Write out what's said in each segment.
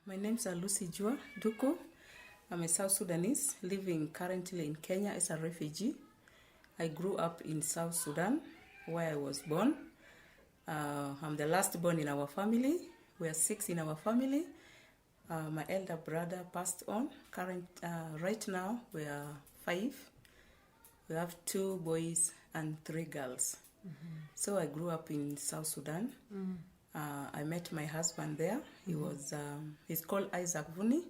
My name's Lucy Jua Duku. I'm a South Sudanese living currently in Kenya as a refugee. I grew up in South Sudan, where I was born. I'm the last born in our family. We are 6 in our family. My elder brother passed on. Right now, we are 5. We have 2 boys and 3 girls. Mm-hmm. So I grew up in South Sudan. Mm. I met my husband there. He was, he's called Isaac Vuni,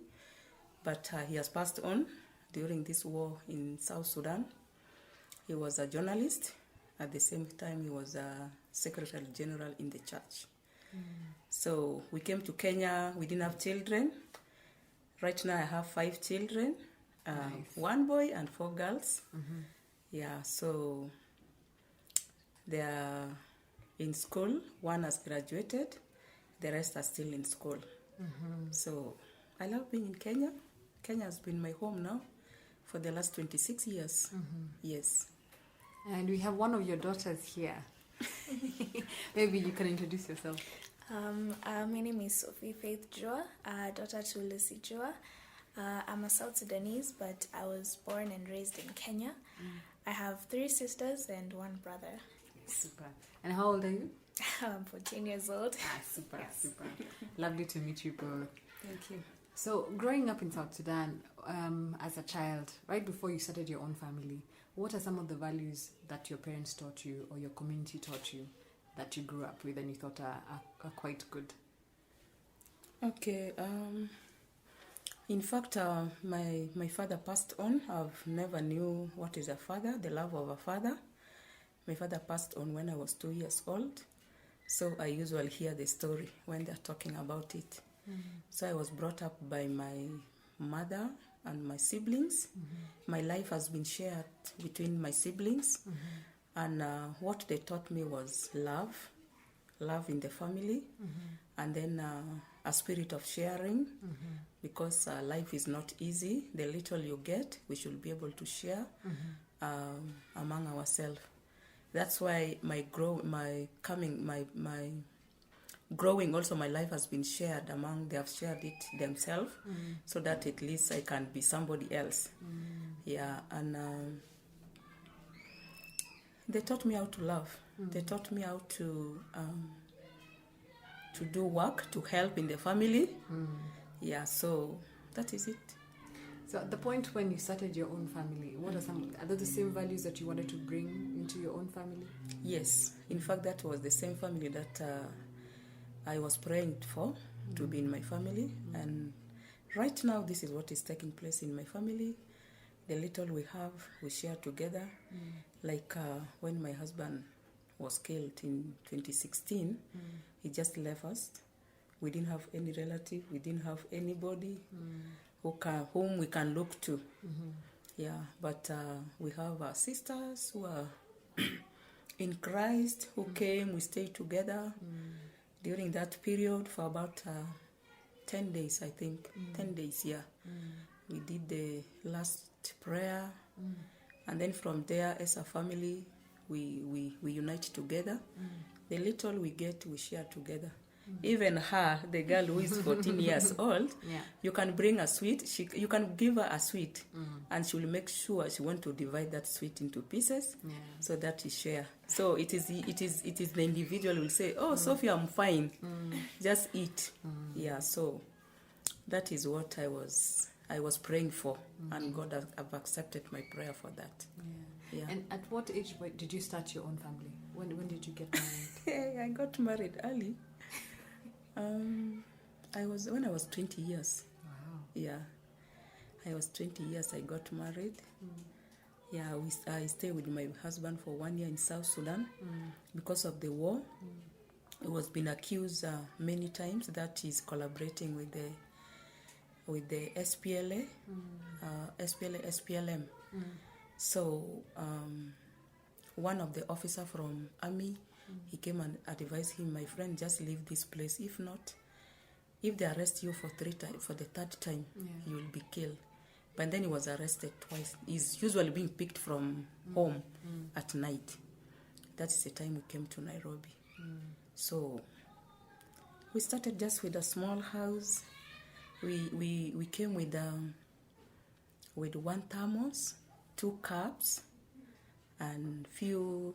but he has passed on during this war in South Sudan. He was a journalist. At the same time, he was a secretary general in the church. Mm. So we came to Kenya. We didn't have children. Right now, I have 5 children, nice. 1 boy and 4 girls. Mm-hmm. Yeah, so they are in school. 1 has graduated. The rest are still in school. Mm-hmm. So I love being in Kenya. Kenya has been my home now for the last 26 years. Mm-hmm. Yes. And we have one of your daughters here. Maybe you can introduce yourself. My name is Sophie Faith Jua, daughter to Lucy Jua. I'm a South Sudanese, but I was born and raised in Kenya. Mm. I have 3 sisters and 1 brother. Super. And how old are you? I'm 14 years old. Super, yes. Super. Lovely to meet you both. Thank you. So, growing up in South Sudan as a child, right before you started your own family, what are some of the values that your parents taught you or your community taught you that you grew up with and you thought are quite good? Okay. In fact, my father passed on. I've never knew what is a father, the love of a father. My father passed on when I was 2 years old. So I usually hear the story when they're talking about it. Mm-hmm. So I was brought up by my mother and my siblings. Mm-hmm. My life has been shared between my siblings. Mm-hmm. And what they taught me was love in the family. Mm-hmm. And then a spirit of sharing. Mm-hmm. Because life is not easy. The little you get, we should be able to share among ourselves. That's why my growing also, my life has been shared among, they have shared it themselves, so that at least I can be somebody else. Yeah, and they taught me how to love. They taught me how to do work, to help in the family. Yeah, so that is it. So at the point when you started your own family, are they the same values that you wanted to bring into your own family? Yes. In fact, that was the same family that I was praying for to be in my family. And right now, this is what is taking place in my family. The little we have, we share together. Like when my husband was killed in 2016, he just left us. We didn't have any relative. We didn't have anybody whom we can look to. Yeah, but we have our sisters who are in Christ, who came. We stayed together during that period for about 10 days, I think. 10 days, yeah. We did the last prayer. And then from there, as a family, we unite together. The little we get, we share together. Even her, the girl who is 14 years old, you can bring a sweet. You can give her a sweet, and she will make sure she wants to divide that sweet into pieces, so that she share. So it is the individual who will say, "Oh, Sophie, I'm fine. Just eat." Yeah. So that is what I was praying for, and God have accepted my prayer for that. Yeah. And at what age did you start your own family? When did you get married? I got married early. When I was 20 years. Wow. Yeah. I was 20 years, I got married. Yeah, I stayed with my husband for 1 year in South Sudan because of the war. He was been accused many times that he's collaborating with the SPLA, SPLM. So one of the officer from army, he came and advised him, "My friend, just leave this place. If not, if they arrest you for the 3rd time, you will be killed." But then he was arrested twice. He's usually being picked from home at night. That's the time we came to Nairobi. So we started just with a small house. we came with 1 thermos, 2 cups, and few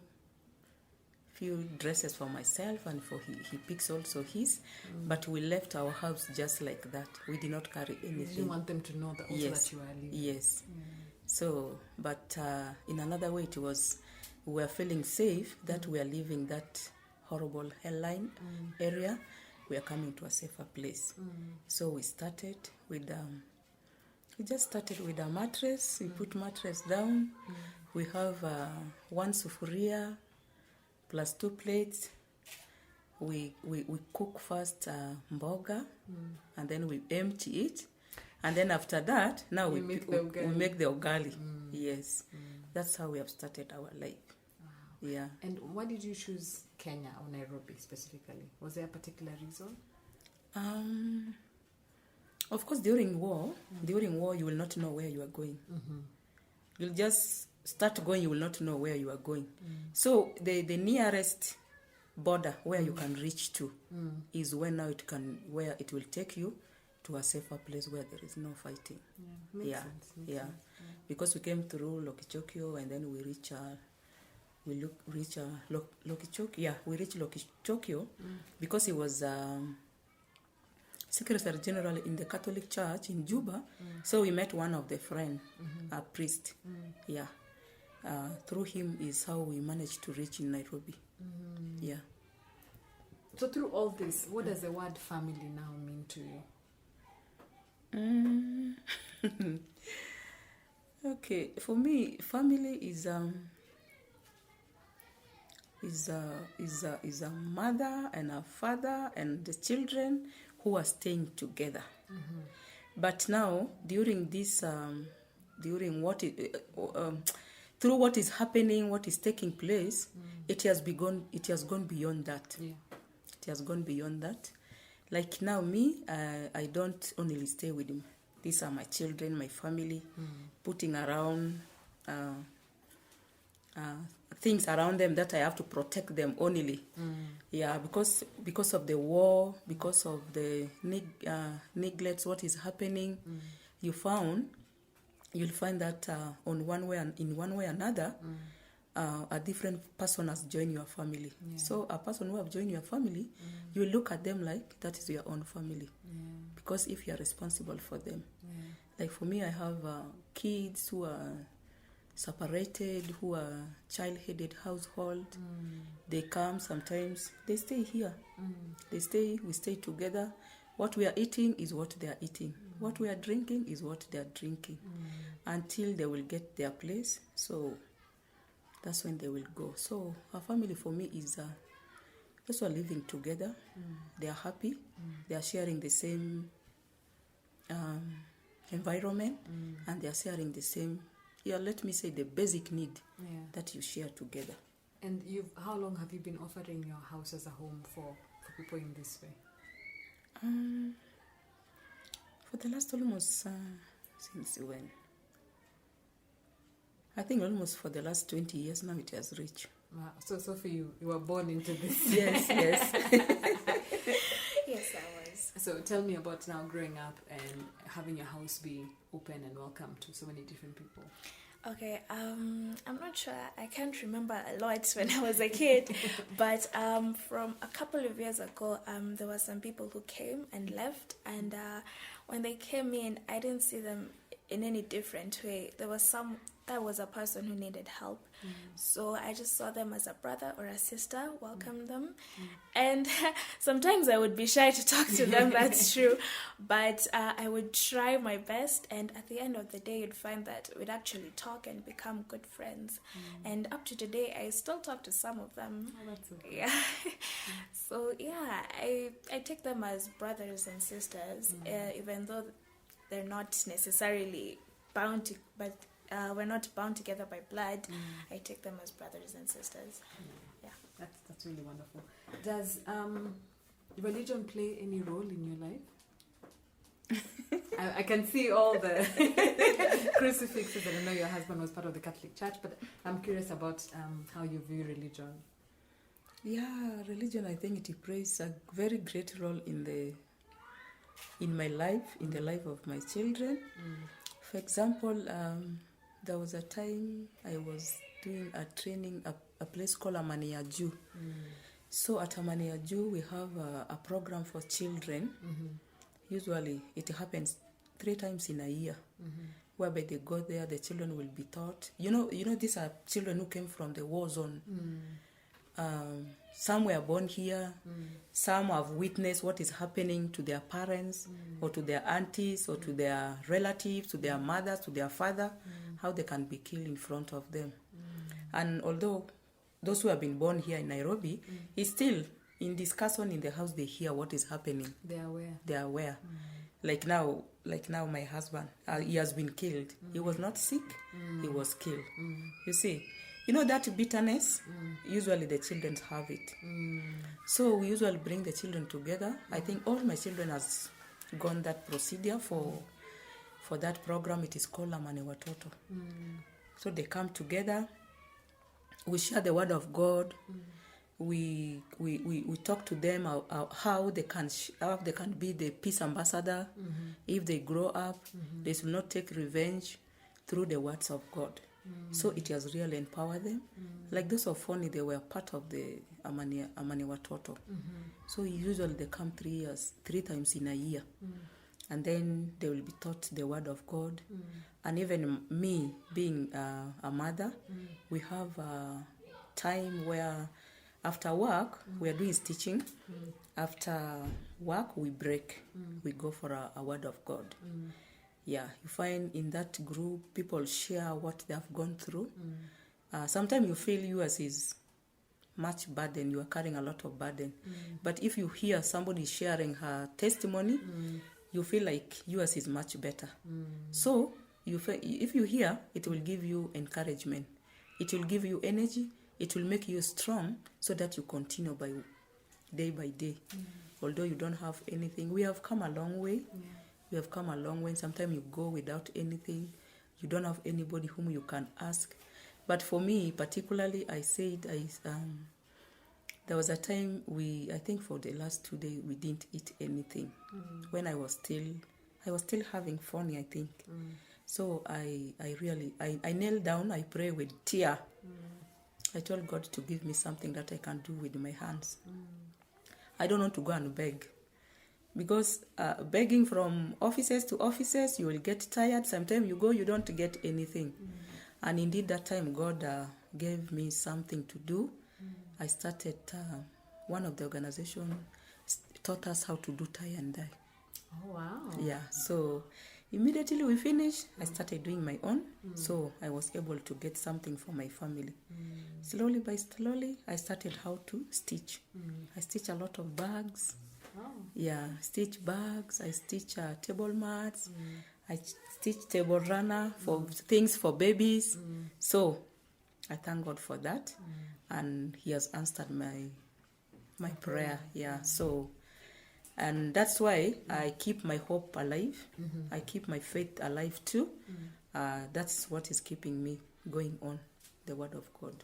dresses for myself, and for he picks also his. But we left our house just like that. We did not carry anything. You didn't want them to know that also Yes. that you are leaving. Yes. So, but in another way, it was, we were feeling safe that we are leaving that horrible hellline area. We are coming to a safer place. So we started with, we just started with a mattress. We put mattress down. We have 1 sufuria plus 2 plates. We cook first mboga, and then we empty it. And then after that, now we make the ugali. Yes. That's how we have started our life. Wow. Yeah. And why did you choose Kenya or Nairobi specifically? Was there a particular reason? Of course, during war, you will not know where you are going. You'll just start going, you will not know where you are going. So the nearest border where you can reach to is where it will take you to a safer place where there is no fighting. Makes sense. Because we came through Lokichokio, and then we reach Lokichokio because he was Secretary General in the Catholic Church in Juba. So we met one of the friends, a priest. Through him is how we managed to reach in Nairobi. So through all this, what does the word family now mean to you? Okay, for me, family is a mother and a father and the children who are staying together. But now, during this, through what is happening, what is taking place, it has gone beyond that. It has gone beyond that. Like now, me, I don't only stay with him. These are my children, my family, putting around things around them that I have to protect them only. Because of the war, because of the neglect, what is happening, you'll find that in one way or another, a different person has joined your family. So a person who have joined your family, you look at them like that is your own family. Because if you are responsible for them. Like for me, I have kids who are separated, who are child-headed household. They come sometimes, they stay here. We stay together. What we are eating is what they are eating. What we are drinking is what they are drinking. Until they will get their place. So that's when they will go. So our family for me is just living together. They are happy. They are sharing the same environment, and they are sharing the same, let me say, the basic need that you share together. And how long have you been offering your house as a home for people in this way? For the last almost, since when? I think almost for the last 20 years now it has reached. Wow. So for you were born into this. Yes. Yes, I was. So tell me about now growing up and having your house be open and welcome to so many different people. Okay, I'm not sure. I can't remember a lot when I was a kid, but from a couple of years ago, there were some people who came and left, and when they came in, I didn't see them in any different way. There was a person who needed help, so I just saw them as a brother or a sister, welcomed them, and sometimes I would be shy to talk to them, that's true, but I would try my best, and at the end of the day, you'd find that we'd actually talk and become good friends, and up to today, I still talk to some of them. Oh, that's okay. Yeah. So yeah, I take them as brothers and sisters, even though they're not necessarily bound to, but we're not bound together by blood. I take them as brothers and sisters. Yeah. That's really wonderful. Does religion play any role in your life? I can see all the crucifixes, and I know your husband was part of the Catholic Church, but I'm curious about how you view religion. Yeah, religion, I think it plays a very great role in in my life, in the life of my children. For example, there was a time I was doing a training at a place called Amaniaju. So at Amaniaju, we have a program for children. Usually, it happens 3 times in a year, whereby they go there, the children will be taught. You know, these are children who came from the war zone. Some were born here. Some have witnessed what is happening to their parents or to their aunties or to their relatives, to their mothers, to their father, how they can be killed in front of them. And although those who have been born here in Nairobi, it's still in discussion in the house, they hear what is happening. They are aware. Like now, my husband, he has been killed. He was not sick, he was killed. You see, you know that bitterness, usually the children have it. So we usually bring the children together. I think all my children has gone that procedure for that program. It is called Amani Watoto. So they come together, we share the word of God. We talk to them how they can be the peace ambassador. If they grow up, they should not take revenge through the words of God. So it has really empowered them. Like those of Foni, they were part of the Amani Watoto. So usually they come 3 times in a year. And then they will be taught the word of God. And even me, being a mother, we have a time where after work, we are doing stitching. After work, we break. We go for a word of God. Yeah, you find in that group, people share what they have gone through. Sometimes you feel yours is much burden. You are carrying a lot of burden. But if you hear somebody sharing her testimony, you feel like yours is much better. So if you hear, it will give you encouragement. It will give you energy. It will make you strong so that you continue day by day. Although you don't have anything. We have come a long way. We have come a long way. Sometimes you go without anything. You don't have anybody whom you can ask. But for me, particularly, I said, there was a time I think for the last 2 days, we didn't eat anything. When I was still having fun, I think. So I knelt down, I pray with tear. I told God to give me something that I can do with my hands. I don't want to go and beg. Because begging from offices to offices, you will get tired. Sometimes you go, you don't get anything. And indeed, that time, God gave me something to do. I started, one of the organizations taught us how to do tie and dye. Oh, wow. Yeah, so immediately we finished, I started doing my own. So I was able to get something for my family. Slowly by slowly, I started how to stitch. I stitch a lot of bags. Oh. Yeah, stitch bags, I stitch table mats, I stitch table runner for things for babies. So I thank God for that. And he has answered my prayer. Yeah, so, and that's why I keep my hope alive. I keep my faith alive too. That's what is keeping me going on, the word of God.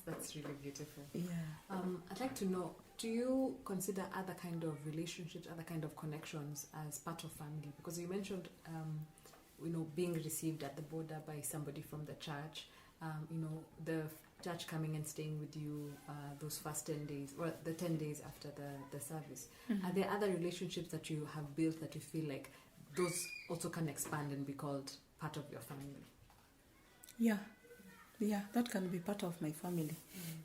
That's really beautiful. Yeah. I'd like to know, do you consider other kind of relationships, other kind of connections as part of family? Because you mentioned, being received at the border by somebody from the church, the church coming and staying with you those first 10 days, or the 10 days after the service. Are there other relationships that you have built that you feel like those also can expand and be called part of your family? Yeah, that can be part of my family.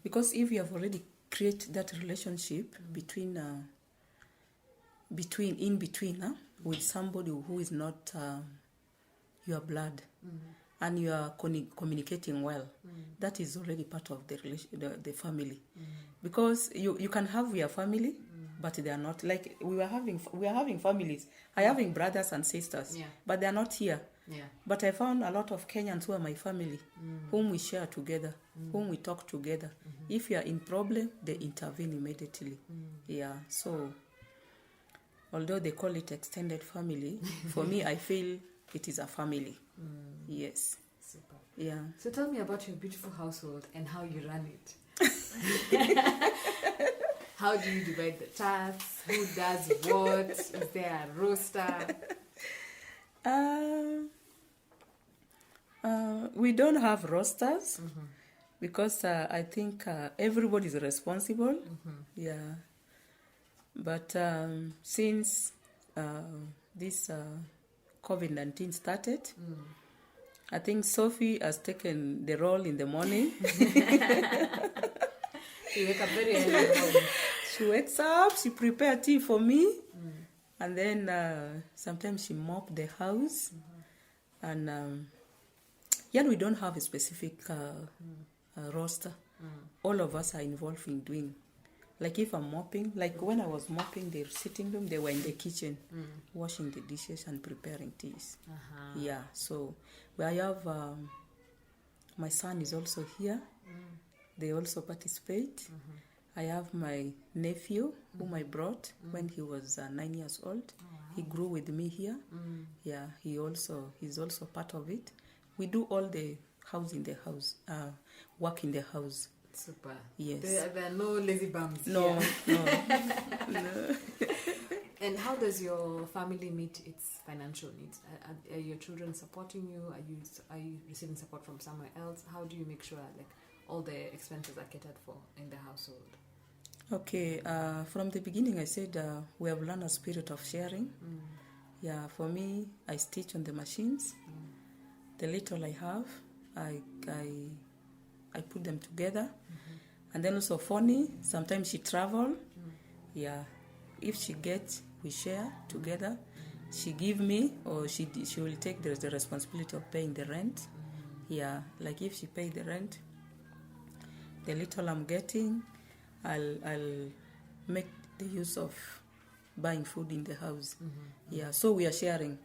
Because if you have already created that relationship between with somebody who is not your blood, and you are communicating well, that is already part of the family. Because you can have your family, but they are not. Like we are having families. I having brothers and sisters, but they are not here. Yeah. But I found a lot of Kenyans who are my family, whom we share together, whom we talk together. If you are in problem, they intervene immediately. Yeah. So, although they call it extended family, for me, I feel it is a family. Yes. Super. Yeah. So tell me about your beautiful household and how you run it. How do you divide the tasks? Who does what? Is there a roster? We don't have rosters because I think everybody is responsible. Yeah. But since this COVID-19 started, I think Sophie has taken the role in the morning. You wake up very early. She wakes up, she prepares tea for me, and then sometimes she mops the house. And yet we don't have a specific roster. All of us are involved in doing. Like if I'm mopping, like when I was mopping the sitting room, they were in the kitchen washing the dishes and preparing teas. Yeah, so I have, my son is also here. They also participate. I have my nephew, whom I brought when he was 9 years old. He grew with me here. Yeah, he's also part of it. We do all the work in the house. Super. Yes. There are no lazy bums. No, here. no. And how does your family meet its financial needs? Are your children supporting you? Are you receiving support from somewhere else? How do you make sure like all the expenses are catered for in the household? Okay. From the beginning, I said we have learned a spirit of sharing. Yeah. For me, I stitch on the machines. The little I have, I put them together. And then also funny, sometimes she travel. Yeah. If she gets, we share together. She give me, or she will take the responsibility of paying the rent. Yeah. Like if she pay the rent, the little I'm getting, I'll make the use of buying food in the house. Yeah. So we are sharing.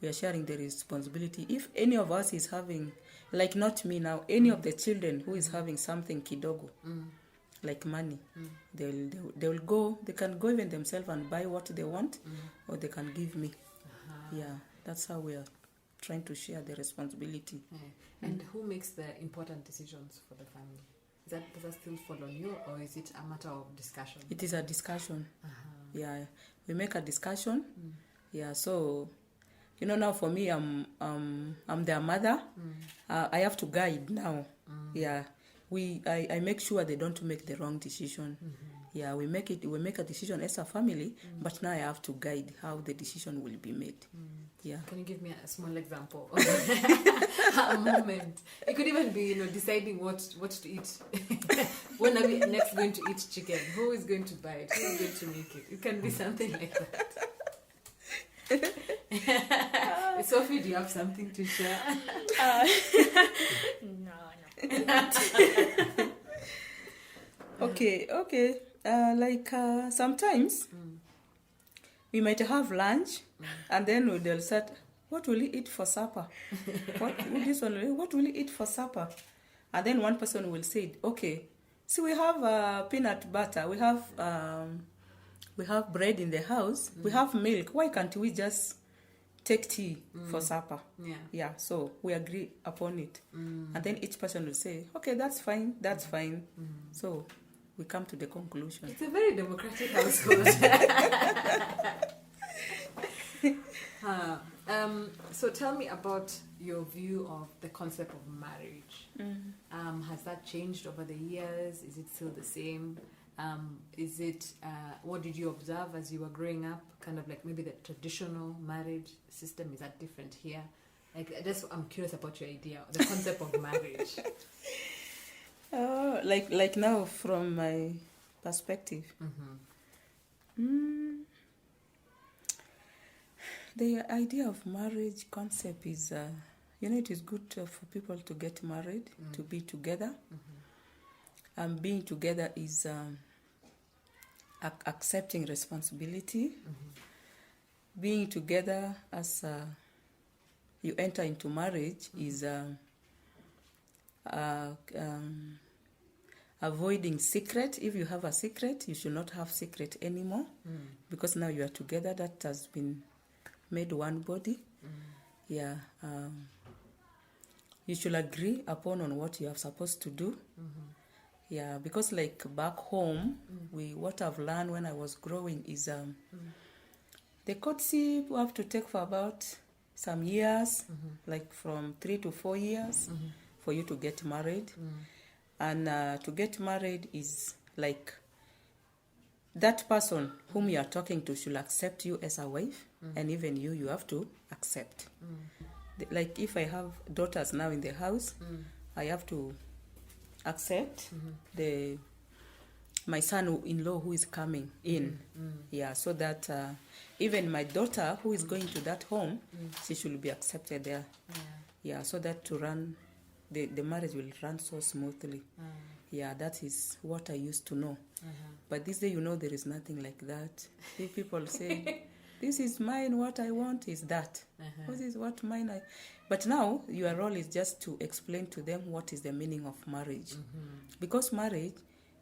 We are sharing the responsibility. If any of us is having, like not me now, any of the children who is having something kidogo, like money, they'll go, they can go even themselves and buy what they want, or they can give me. Yeah, that's how we are trying to share the responsibility. And who makes the important decisions for the family? Does that still fall on you, or is it a matter of discussion? It is a discussion. Yeah, we make a discussion. Yeah, so now for me, I'm their mother. I have to guide now. Yeah, I make sure they don't make the wrong decision. Yeah, we make a decision as a family, but now I have to guide how the decision will be made. Yeah. Can you give me a small example of a moment? It could even be, deciding what to eat. When are we next going to eat chicken? Who is going to buy it? Who is going to make it? It can be something like that. Sophie, do you have something to share? No. Okay. Sometimes we might have lunch, and then they'll say, "What will you eat for supper? What will you eat for supper?" And then one person will say, "Okay, see, we have peanut butter. We have bread in the house. We have milk. Why can't we just take tea for supper?" Yeah. So we agree upon it, and then each person will say, "Okay, that's fine. So we come to the conclusion. It's a very democratic household. So tell me about your view of the concept of marriage. Has that changed over the years? Is it still the same? What did you observe as you were growing up? Kind of like maybe the traditional marriage system, is that different here? I'm curious about your idea, the concept of marriage. Like now, from my perspective, the idea of marriage concept is, it is good for people to get married, to be together. And being together is accepting responsibility. Being together as you enter into marriage is avoiding secret. If you have a secret, you should not have secret anymore, because now you are together. That has been made one body. Yeah. You should agree upon on what you are supposed to do. Yeah, because like back home, what I've learned when I was growing is the courtship you have to take for about some years, like from 3 to 4 years, for you to get married. And to get married is like that person whom you are talking to should accept you as a wife, and even you have to accept. Like if I have daughters now in the house, I have to accept my son-in-law who is coming in. Yeah, so that even my daughter who is going to that home, she should be accepted there. Yeah, so that to run, the marriage will run so smoothly. Yeah, that is what I used to know. But this day, there is nothing like that. People say, this is mine, what I want is that. This is what mine But now, your role is just to explain to them what is the meaning of marriage. Because marriage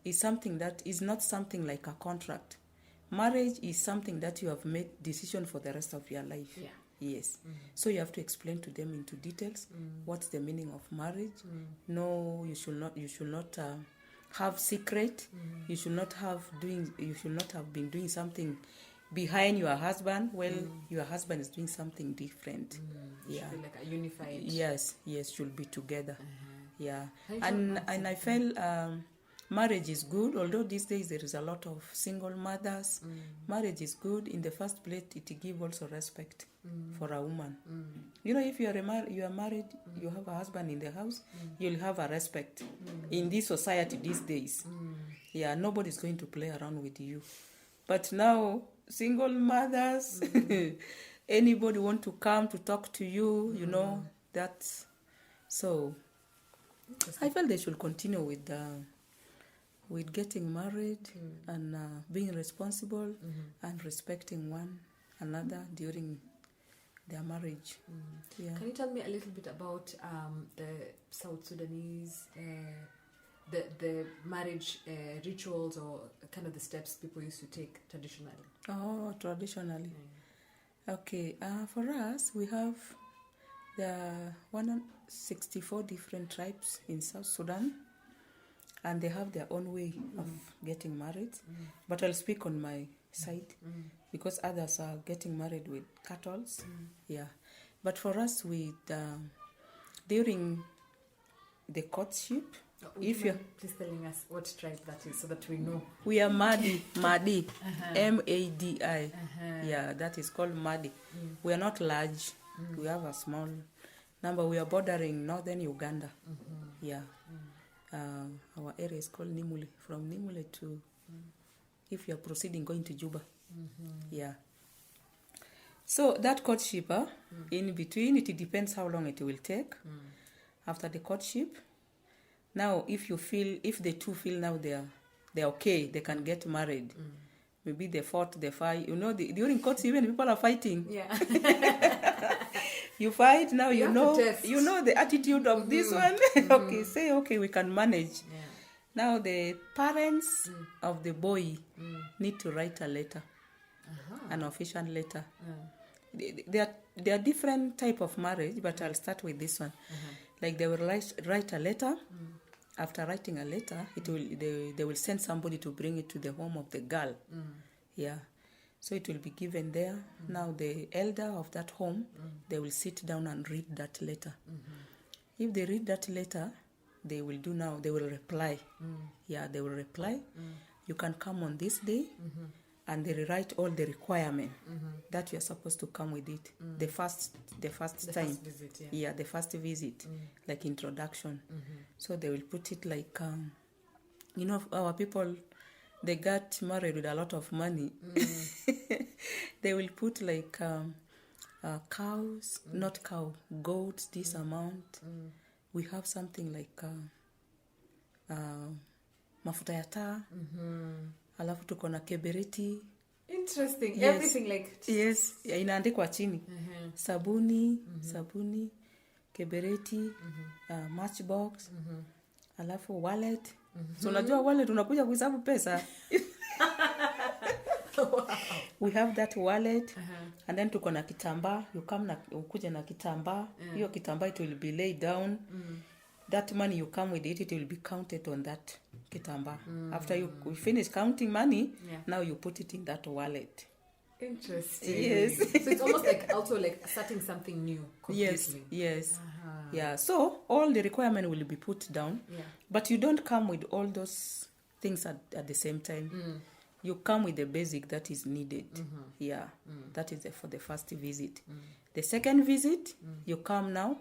is something that is not something like a contract. Marriage is something that you have made decision for the rest of your life. Yeah. Yes. So you have to explain to them into details what's the meaning of marriage. No, you should not have secret. You should not have been doing something behind your husband. Well, your husband is doing something different. It should be like a unified. Yes, should be together. Yeah. And I felt marriage is good, although these days there is a lot of single mothers. Marriage is good. In the first place, it gives also respect for a woman. If you are married, you have a husband in the house, you'll have a respect in this society these days. Yeah, nobody's going to play around with you. But now, single mothers, anybody want to come to talk to you, that's... So, I felt they should continue with getting married and being responsible and respecting one another during their marriage. Yeah. Can you tell me a little bit about the South Sudanese, the marriage rituals, or kind of the steps people used to take traditionally? Oh, traditionally. Okay. For us, we have the 164 different tribes in South Sudan. And they have their own way of getting married. But I'll speak on my side because others are getting married with cattle. Yeah. But for us, during the courtship, if you're please telling us what tribe that is so that we know. We are Madi, Madi, Madi. Yeah, that is called Madi. We are not large. We have a small number. We are bordering northern Uganda. Yeah. Our area is called Nimule. From Nimule to, if you are proceeding, going to Juba. Yeah. So that courtship, in between, it depends how long it will take. After the courtship, now if the two feel now they're okay, they can get married. Maybe they fought, they fight. During courtship, even people are fighting. Yeah. You fight now. You know the attitude of this one. Okay, we can manage. Yeah. Now the parents of the boy need to write a letter, an official letter. There are different type of marriage, but I'll start with this one. Like they will write a letter. After writing a letter, they will send somebody to bring it to the home of the girl. Yeah. So it will be given there. Now the elder of that home, they will sit down and read that letter. If they read that letter, they will reply. Yeah, they will reply. You can come on this day, and they write all the requirement that you are supposed to come with it. The first time. First visit, yeah, the first visit, like introduction. So they will put it like, our people, they got married with a lot of money. They will put like cows, not cow, goats, this amount. We have something like mafuta ya taa. Alafu tuko na kebereti. Interesting. Yes. Everything like... Yes, inaandikwa chini. Sabuni, kebereti, matchbox, alafu wallet. So unajua wallet unakuja kuhesabu pesa. We have that wallet, and then tuko na kitambaa. You come ukuja na kitambaa. Hiyo kitambaa it will be laid down. That money you come with it will be counted on that kitamba. After you finish counting money, Yeah. now you put it in that wallet. Interesting. Yes. So it's almost like also like starting something new completely. Yes. Uh-huh. Yeah. So all the requirement will be put down, Yeah. but you don't come with all those things at the same time. You come with the basic that is needed. Yeah. That is for the first visit. The second visit, you come now.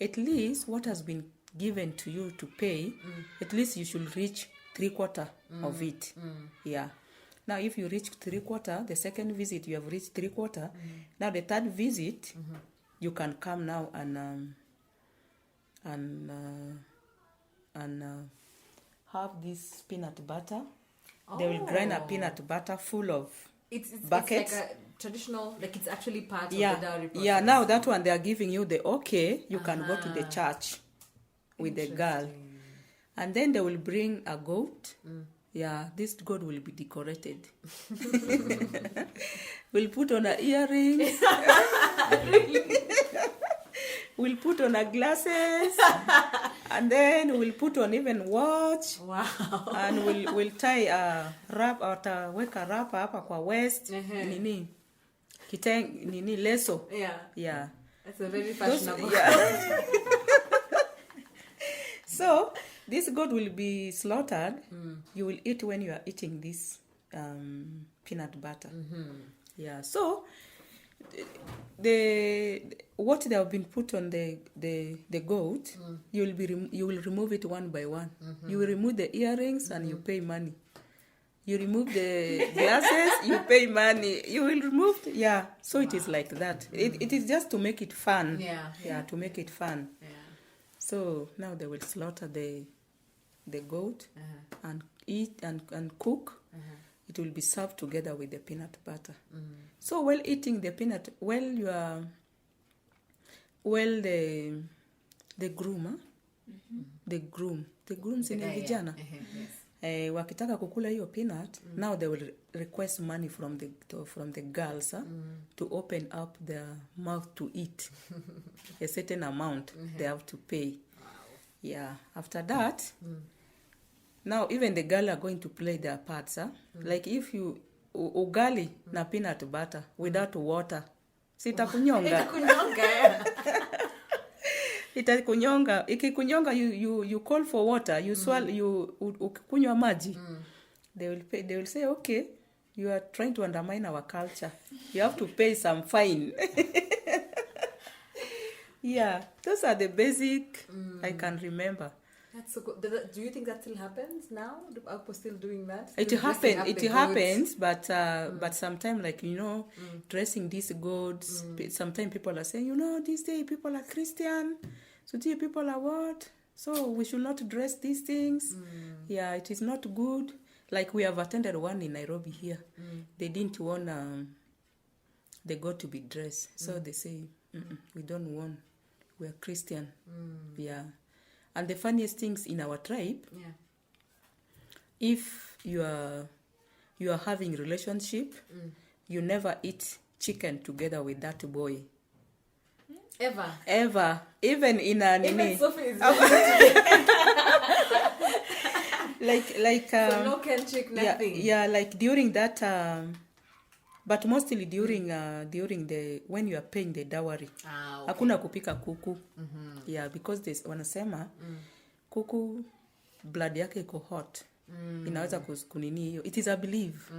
At least what has been given to you to pay, at least you should reach 3/4 of it. Yeah. Now, if you reach 3/4, the second visit you have reached 3/4. Now, the third visit, you can come now and have this peanut butter. They will grind a peanut butter full of It's buckets. like a traditional, like it's actually part of the Yeah, dowry process. yeah. Now that one they are giving you the okay. You can go to the church with the girl, and then they will bring a goat. Yeah, this goat will be decorated. We'll put on a earrings. We'll put on a glasses, and then we'll put on even watch. Wow. And we'll tie a wrap or weka wrap hapa kwa waist. Nini kiteng nini leso. Yeah. That's a very fashionable. So this goat will be slaughtered. You will eat when you are eating this peanut butter. Yeah. So what they have been put on the goat, you will remove it one by one. You will remove the earrings and you pay money. You remove the glasses, you pay money. You will remove, so it is like that. It is just to make it fun. Yeah, to make it fun. Yeah. So now they will slaughter the goat and eat and cook. It will be served together with the peanut butter. So while eating the peanut, the groom, the grooms ni vijana. Wakitaka kukula hiyo peanut, now they will request money from the girls to open up their mouth to eat. A certain amount they have to pay. Yeah. After that, now even the girl are going to play their parts. Like if you ugali na peanut butter without water, sitakunyonga. Itakunyonga. Ikikunyonga, you call for water, you swallow, you ukunywa maji. They will say, okay, you are trying to undermine our culture. You have to pay some fine. Yeah, those are the basic I can remember. That's so good. Do you think that still happens now? Are people still doing that? It happens, but sometimes, like, dressing these goats, sometimes people are saying, these days people are Christian, so these people are what? So we should not dress these things. Yeah, it is not good. Like we have attended one in Nairobi here. They didn't want the goat to be dressed. So they say, we don't want. We are Christian. Yeah. And the funniest things in our tribe, if you are having relationship, you never eat chicken together with that boy. Ever. Even in a nini. Sophie is like so no can chick, nothing. Yeah, like during that but mostly during the when you are paying the dowry. Okay. Hakuna kupika kuku. Yeah, because wanasema kuku blood yake iko hot. Inaweza kunini hiyo. It is a belief.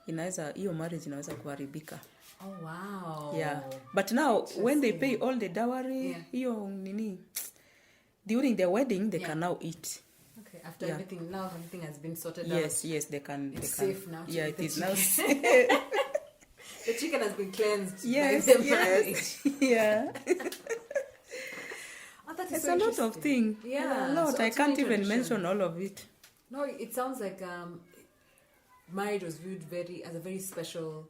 Inaweza hiyo marriage inaweza kuharibika. Oh wow. Yeah. But now when they pay all the dowry, hiyo nini, during the wedding they can now eat. Okay, after everything has been sorted out. Yes, they can. It's safe now. Yeah, it is now. The chicken has been cleansed. Yes, by the marriage. Yeah. That is It's so a lot of things. Yeah, a lot. so I can't even tradition. mention all of it. No, it sounds like marriage was viewed as a very special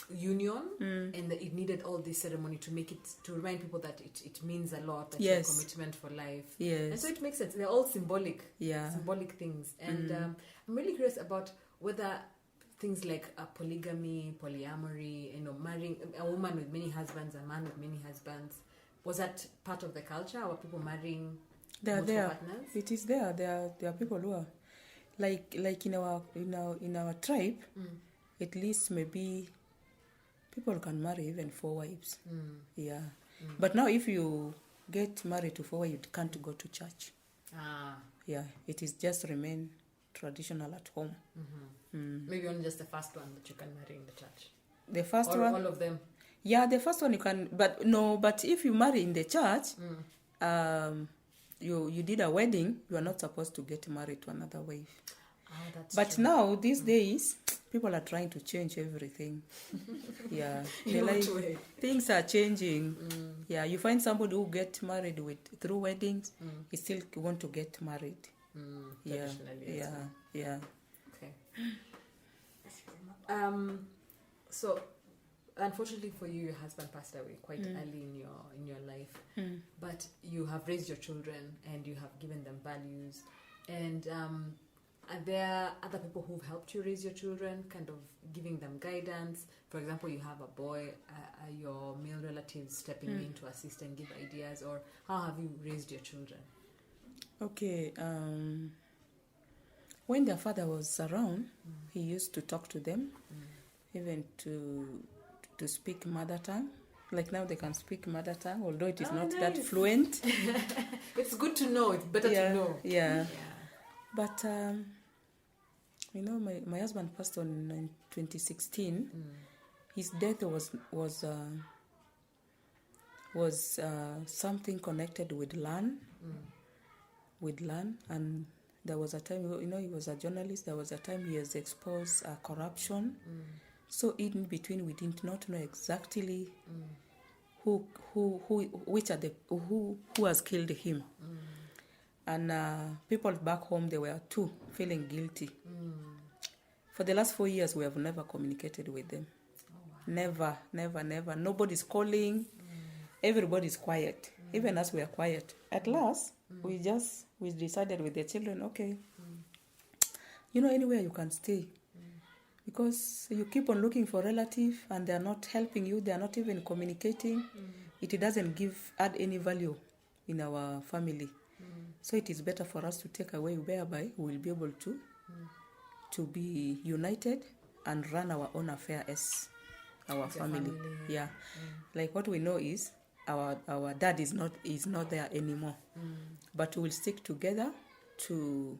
union, and that it needed all this ceremony to remind people that it means a lot, that it's a commitment for life. Yes. And so it makes sense. They're all symbolic. Yeah. Symbolic things. And I'm really curious about whether things like polygamy, polyamory, marrying a woman with many husbands, a man with many husbands, was that part of the culture? Were people marrying They are multiple there. partners? It is there. There are people who are like in our tribe. At least maybe people can marry even 4 wives. Yeah. But now if you get married to 4 wives, you can't go to church. Yeah, it is just remain traditional at home. Maybe only just the first one that you can marry in the church. The first or one, all of them. Yeah, the first one you can, but no. But if you marry in the church, you did a wedding, you are not supposed to get married to another wife. That's But true. now these days, people are trying to change everything. Yeah, In what way? Things are changing. Yeah, you find somebody who get married through weddings, he still want to get married. Traditionally. Yeah. Okay. So, unfortunately for you, your husband passed away quite early in your life. But you have raised your children and you have given them values. And are there other people who've helped you raise your children, kind of giving them guidance? For example, you have a boy. Are your male relatives stepping in to assist and give ideas, or how have you raised your children? Okay. When their father was around, he used to talk to them, even to speak mother tongue. Like now they can speak mother tongue, although it is not nice. that fluent. It's good to know. It's better to know. Yeah. But my husband passed on in 2016. His death was something connected with land. And there was a time, he was a journalist. There was a time he has exposed corruption. So in between, we did not know exactly who has killed him. And people back home, they were too feeling guilty. For the last 4 years, we have never communicated with them. Never. Nobody's calling. Everybody's quiet. Even us, we are quiet. At last, we decided with the children, okay, anywhere you can stay. Because you keep on looking for relatives and they are not helping you, they are not even communicating. It doesn't add any value in our family. So it is better for us to take away whereby we will be able to be united and run our own affair as our family. Yeah. Like what we know is our dad is not there anymore. But we will stick together to.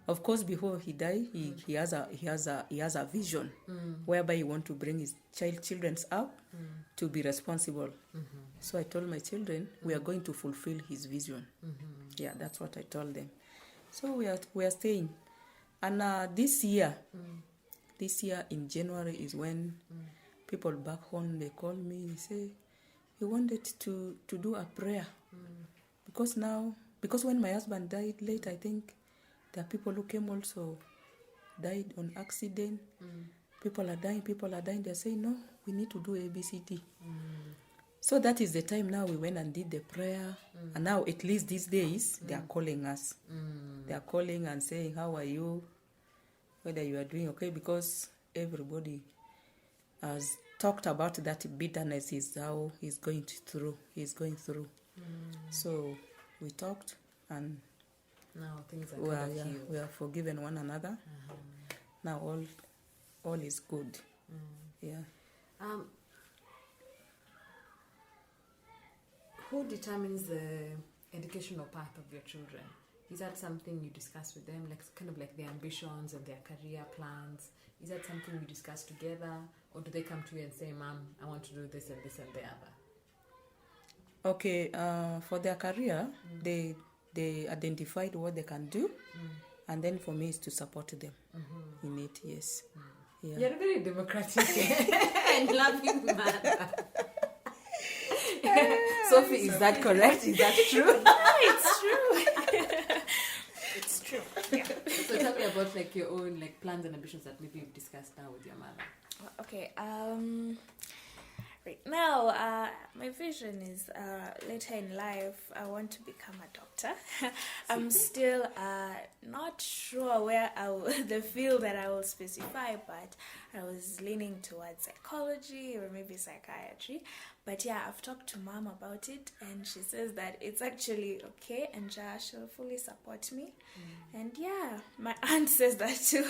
Of course, before he died, he has a vision whereby he want to bring his children up to be responsible. So I told my children we are going to fulfill his vision. Yeah, that's what I told them. So we are staying, and this year in January is when people back home they call me. They say we wanted to do a prayer because when my husband died late, I think. There are people who came also died on accident. People are dying. They're saying, no, we need to do ABCD. So that is the time now we went and did the prayer. And now at least these days, they are calling us. They are calling and saying, how are you? Whether you are doing okay. Because everybody has talked about that bitterness is how he's going through. So we talked and now things are healed. We have forgiven one another. Now all is good. Yeah. Who determines the educational path of your children? Is that something you discuss with them, like kind of like their ambitions and their career plans? Is that something you discuss together, or do they come to you and say, "Mom, I want to do this and this and the other"? Okay. For their career, they identified what they can do, and then for me is to support them in it. Yes. Yeah. You're very democratic and loving mother. Sophie, is that correct? Is that true? It's true. It's true. Yeah. So tell me about like your own like plans and ambitions that maybe you've discussed now with your mother. Okay. Right now, my vision is later in life, I want to become a doctor. I'm still not sure where the field that I will specify, but I was leaning towards psychology or maybe psychiatry. But yeah, I've talked to mom about it, and she says that it's actually okay, and she'll fully support me. And yeah, my aunt says that too,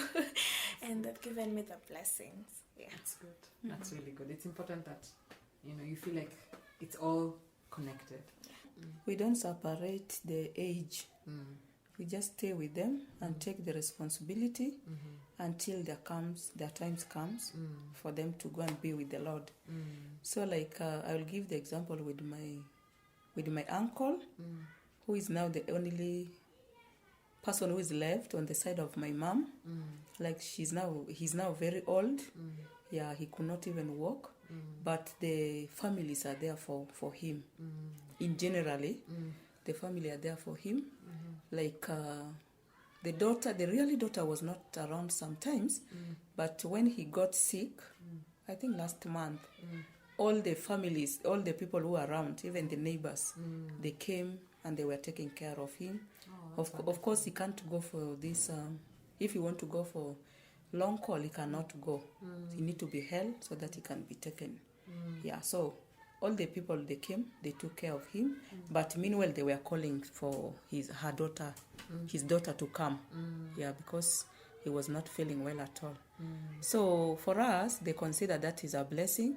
and they've given me the blessings. Yeah, That's good. That's really good. It's important that you feel like it's all connected. We don't separate the age. We just stay with them and take the responsibility until their times comes for them to go and be with the Lord. So like I will give the example with my uncle, who is now the only person who is left on the side of my mom. Like he's now very old. Yeah, he could not even walk. But the families are there for him. In generally, the family are there for him. Like the really daughter was not around sometimes, but when he got sick, I think last month, all the families, all the people who were around, even the neighbors, they came and they were taking care of him. Of course, he can't go for this. If you want to go for long call, he cannot go. He need to be held so that he can be taken. Yeah, so all the people, they came, they took care of him. But meanwhile, they were calling for his daughter to come. Yeah, because he was not feeling well at all. So for us, they consider that is a blessing.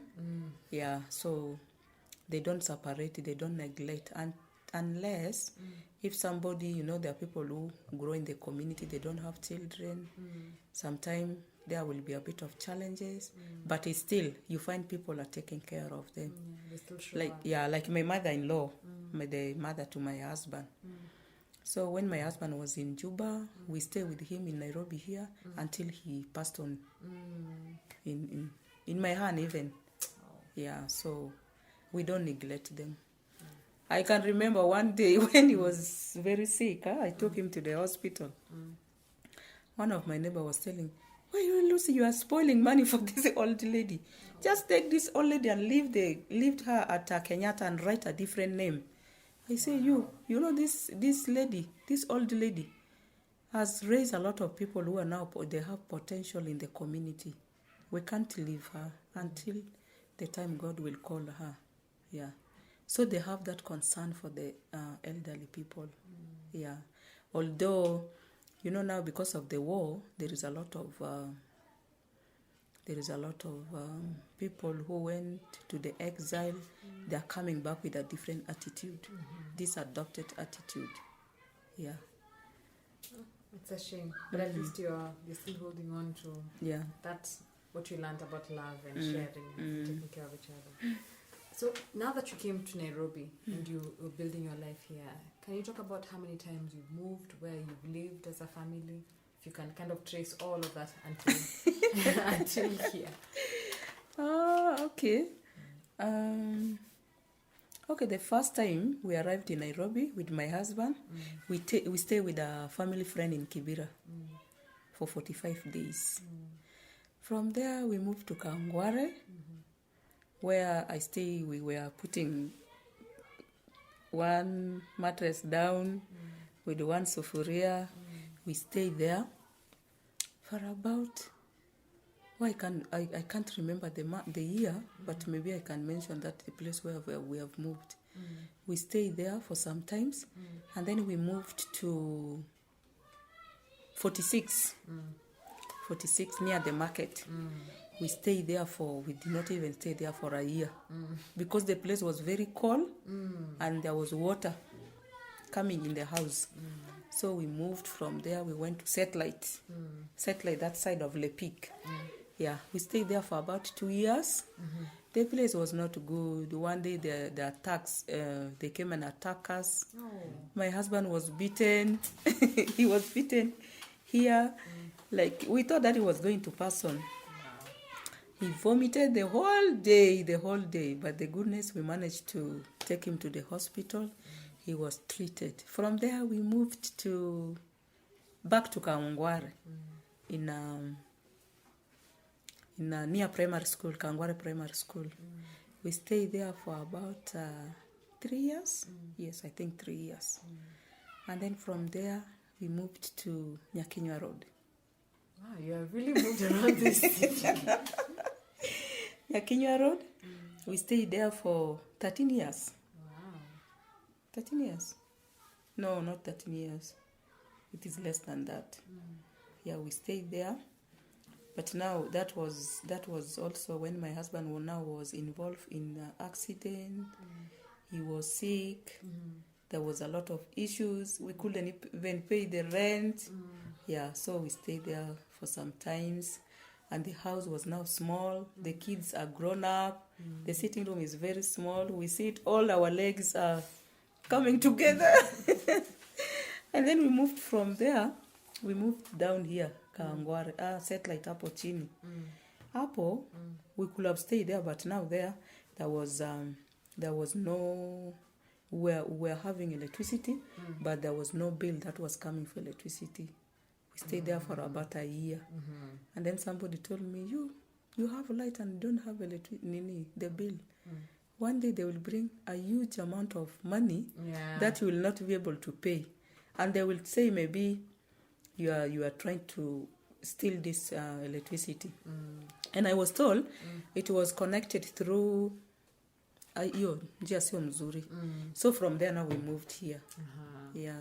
Yeah, so they don't separate, they don't neglect. And unless if somebody, there are people who grow in the community, they don't have children. Sometimes there will be a bit of challenges, but it's still, you find people are taking care of them. They still show Like up. like my mother-in-law, the mother to my husband. So when my husband was in Juba, we stayed with him in Nairobi here until he passed on. In my hand even. Yeah, so we don't neglect them. I can remember one day when he was very sick, I took him to the hospital. One of my neighbors was telling, "Why, Lucy, you are spoiling money for this old lady. Just take this old lady and leave her at Kenyatta and write a different name." I say, you know this lady, this old lady, has raised a lot of people who are now, they have potential in the community. We can't leave her until the time God will call her. Yeah. So they have that concern for the elderly people. Yeah. Although, now because of the war, there is a lot of people who went to the exile. They are coming back with a different attitude, this adopted attitude. Yeah. It's a shame, but at least you're still holding on to that's what you learned about love and sharing and taking care of each other. So now that you came to Nairobi and you were building your life here, can you talk about how many times you've moved, where you've lived as a family? If you can kind of trace all of that until here. Okay. Okay, the first time we arrived in Nairobi with my husband, we stayed with a family friend in Kibera for 45 days. From there, we moved to Kangware, where we were putting one mattress down with one sufuria. We stayed there for about, I can't remember the year, but maybe I can mention that the place where we have moved. We stayed there for some times, and then we moved to 46 near the market. We stayed there we did not even stay there for a year because the place was very cold and there was water coming in the house. So we moved from there, we went to Satellite, that side of Le Pic. Yeah, we stayed there for about 2 years. The place was not good. One day the attacks, they came and attacked us. My husband was beaten. He was beaten here. Like, we thought that he was going to pass on. He vomited the whole day. But the goodness, we managed to take him to the hospital. He was treated. From there, we moved back to Kangware in near primary school, Kangware Primary School. We stayed there for about 3 years. Yes, I think 3 years. And then from there, we moved to Nyakinywa Road. Wow, you have really moved around this city. Nyakinywa Road. We stayed there for 13 years. Wow. 13 years. No, not 13 years. It is less than that. Yeah, we stayed there. But now that was also when my husband was involved in an accident. He was sick. There was a lot of issues. We couldn't even pay the rent. Yeah, so we stayed there for some times. And the house was now small. The kids are grown up. The sitting room is very small. We sit, all our legs are coming together. And then we moved from there. We moved down here, Kawangware, satellite hapo chini. Hapo, we could have stayed there, but now there was no, we were having electricity, but there was no bill that was coming for electricity. We stayed there for about a year. And then somebody told me, you have light and don't have the bill. One day they will bring a huge amount of money that you will not be able to pay. And they will say maybe you are trying to steal this electricity. And I was told it was connected through njia sio mzuri. So from there now we moved here. Yeah.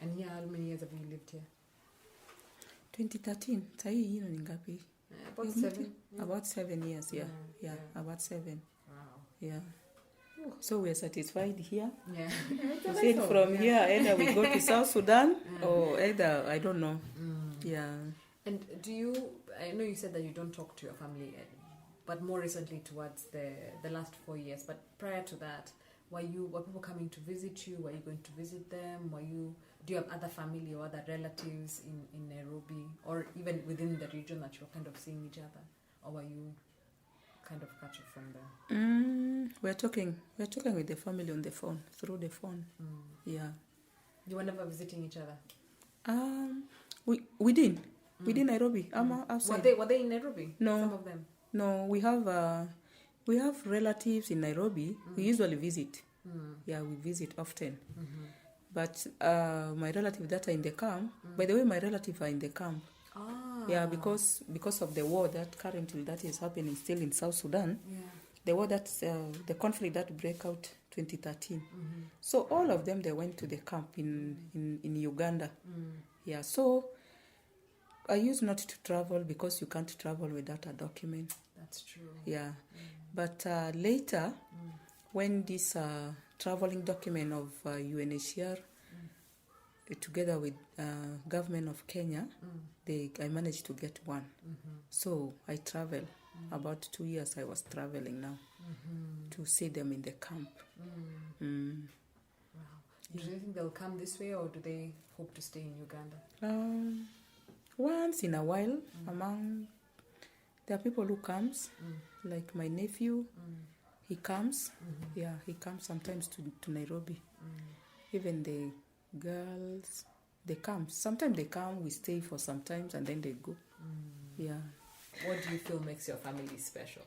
And here, how many years have you lived here? 2013. Sahi ni ngapi? About 7. About 7 years, yeah. About 7. Wow. Yeah. So we are satisfied here. Yeah. We said from here, either we go to South Sudan or either, I don't know. Yeah. And I know you said that you don't talk to your family, but more recently towards the last 4 years. But prior to that, were people coming to visit you? Were you going to visit them? Do you have other family or other relatives in Nairobi, or even within the region that you're kind of seeing each other? Or were you kind of catch it from there? We're talking with the family on the phone, through the phone. Yeah. You were never visiting each other? We did Nairobi. Outside. Were they in Nairobi? No. Some of them? No, we have relatives in Nairobi. We usually visit. Yeah, we visit often. But my relative that are in the camp, by the way, my relatives are in the camp. Yeah, because of the war that currently that is happening still in South Sudan. Yeah. The war the conflict that broke out 2013. So all of them, they went to the camp in Uganda. Yeah, so I used not to travel because you can't travel without a document. That's true. Yeah. But later, when this traveling document of UNHCR, together with government of Kenya, I managed to get one. So I travel. About 2 years I was traveling now to see them in the camp. Wow. Do you think they'll come this way, or do they hope to stay in Uganda? Once in a while, there are people who comes, like my nephew. He comes. Yeah, he comes sometimes to Nairobi. Even the girls, they come. Sometimes they come, we stay for some times, and then they go. Yeah. What do you feel makes your family special?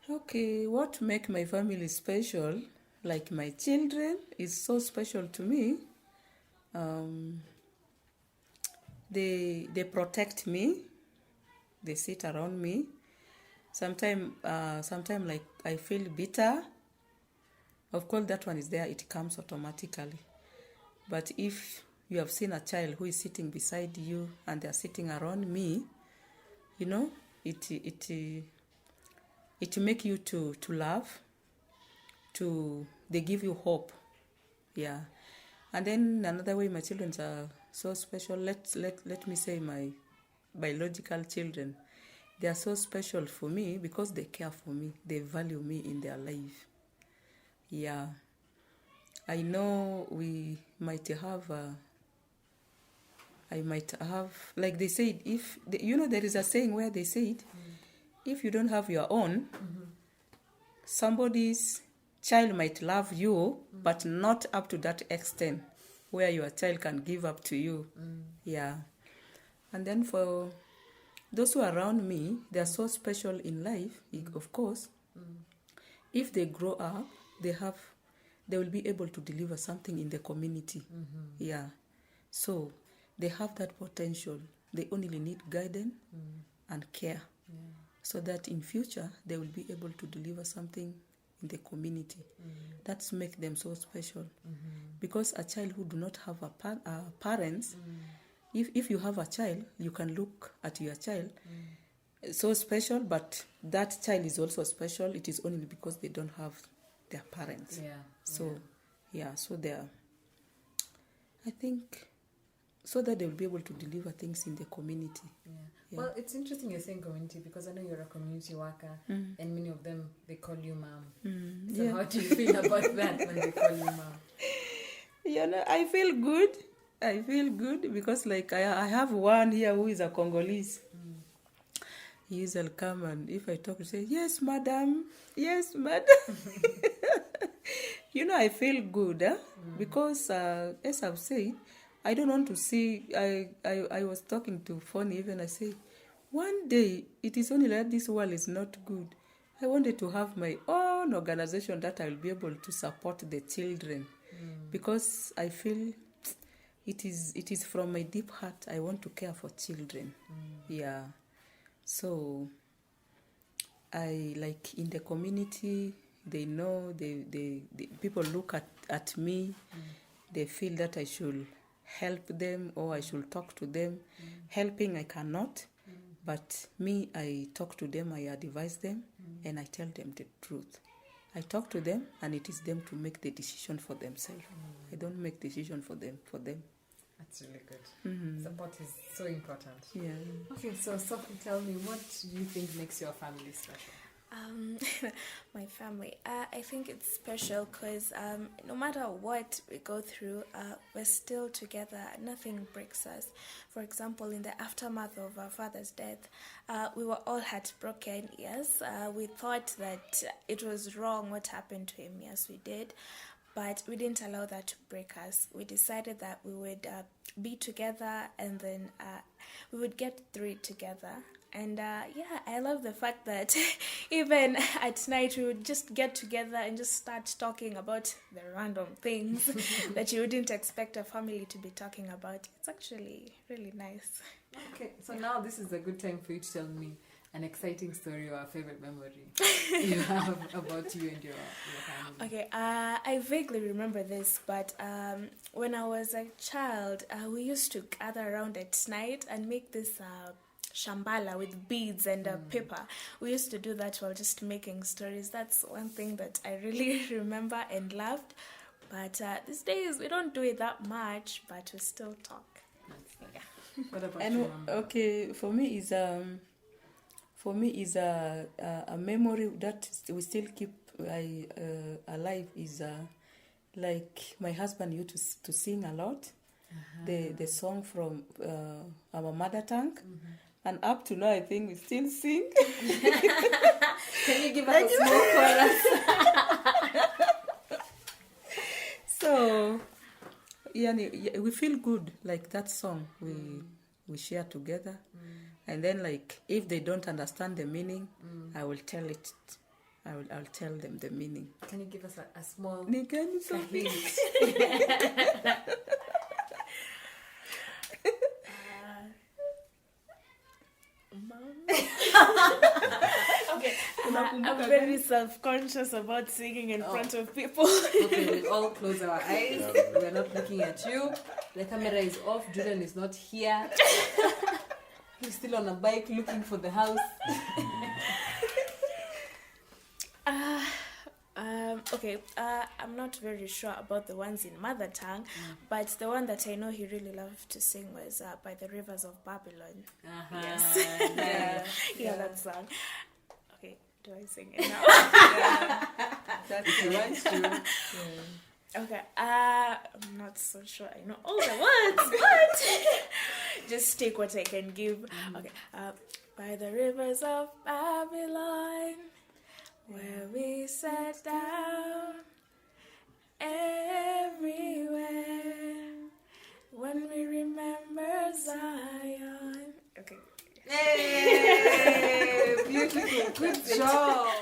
Okay, what make my family special, like my children, is so special to me. They protect me. They sit around me. Sometimes like I feel bitter. Of course, that one is there. It comes automatically. But if you have seen a child who is sitting beside you and they are sitting around me, it make you to laugh. They give you hope. Yeah. And then another way my children are so special. Let me say my biological children. They are so special for me because they care for me. They value me in their life. Yeah. I know we might have like they said, there is a saying where they said, if you don't have your own, somebody's child might love you, but not up to that extent where your child can give up to you. Yeah. And then for those who are around me, they are so special in life, of course. If they grow up, they will be able to deliver something in the community. Yeah. So they have that potential. They only need guidance and care, so that in future they will be able to deliver something in the community. That's make them so special. Because a child who do not have parents, if you have a child, you can look at your child so special, but that child is also special. It is only because they don't have their parents. So they are, I think, so that they will be able to deliver things in the community. Well, it's interesting you're saying community, because I know you're a community worker, and many of them, they call you mom. So how do you feel about that when they call you mom? I feel good because like I have one here who is a Congolese. He usually come, and if I talk, he say, yes, madam. I feel good, because as I've said, I don't want to see. I was talking to Fonny even. I say, one day it is only that this world is not good. I wanted to have my own organization that I will be able to support the children, because I feel it is from my deep heart. I want to care for children. Yeah. So I like in the community. They know the people look at me. They feel that I should help them or I should talk to them. Helping I cannot, but me, I talk to them, I advise them, and I tell them the truth. I talk to them, and it is them to make the decision for themselves. I don't make decision for them. That's really good. Support is so important. Yeah. Okay, so Sophie, tell me, what do you think makes your family special? My family, I think it's special because no matter what we go through, we're still together. Nothing breaks us. For example, in the aftermath of our father's death, we were all heartbroken. Yes, we thought that it was wrong what happened to him. Yes, we did. But we didn't allow that to break us. We decided that we would be together, and then we would get through it together. And I love the fact that even at night we would just get together and just start talking about the random things that you wouldn't expect a family to be talking about. It's actually really nice. Okay, so now this is a good time for you to tell me an exciting story or a favorite memory you have about you and your family. Okay, I vaguely remember this, but when I was a child, we used to gather around at night and make this shambala with beads and paper. We used to do that while just making stories. That's one thing that I really remember and loved. But these days we don't do it that much, but we still talk. Yeah. What about and you, Mama? Okay, for me is a memory that we still keep alive. Is like my husband used to sing a lot. The song from our mother tongue. And up to now, I think we still sing. Can you give us a small chorus? So, we feel good. Like that song, we share together. And then, like, if they don't understand the meaning, I will tell it. I'll tell them the meaning. Can you give us a small hint? Okay, I'm very self-conscious about singing in front of people. Okay, we'll all close our eyes. We're not looking at you. The camera is off. Julian is not here. He's still on a bike looking for the house. Okay, I'm not very sure about the ones in mother tongue, but the one that I know he really loved to sing was By the Rivers of Babylon. Yes. Yeah, that song. Okay, do I sing it now? If you want to. Okay, I'm not so sure I know all the words, but just take what I can give. Okay, by the rivers of Babylon, where we sat down, everywhere, when we remember Zion. Okay. Hey, beautiful. Good job.